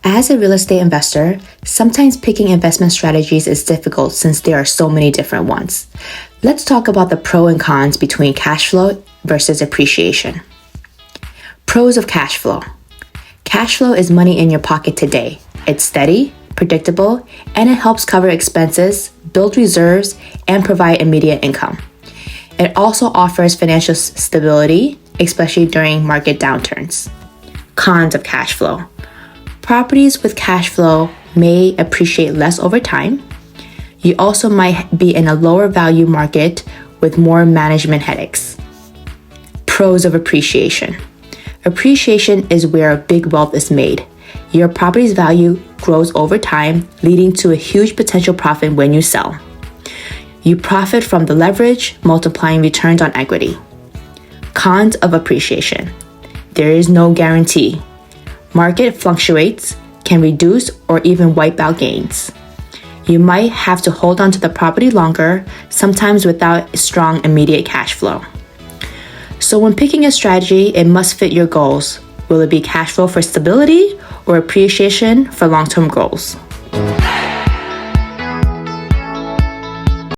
As a real estate investor, sometimes picking investment strategies is difficult since there are so many different ones. Let's talk about the pros and cons between cash flow versus appreciation. Pros of cash flow. Cash flow is money in your pocket today. It's steady, predictable, and it helps cover expenses, build reserves, and provide immediate income. It also offers financial stability, especially during market downturns. Cons of cash flow. Properties with cash flow may appreciate less over time. You also might be in a lower value market with more management headaches. Pros of appreciation. Appreciation is where big wealth is made. Your property's value grows over time, leading to a huge potential profit when you sell. You profit from the leverage, multiplying returns on equity. Cons of appreciation. There is no guarantee. Market fluctuates, can reduce or even wipe out gains. You might have to hold on to the property longer, sometimes without strong immediate cash flow. So when picking a strategy, it must fit your goals. Will it be cash flow for stability or appreciation for long-term goals?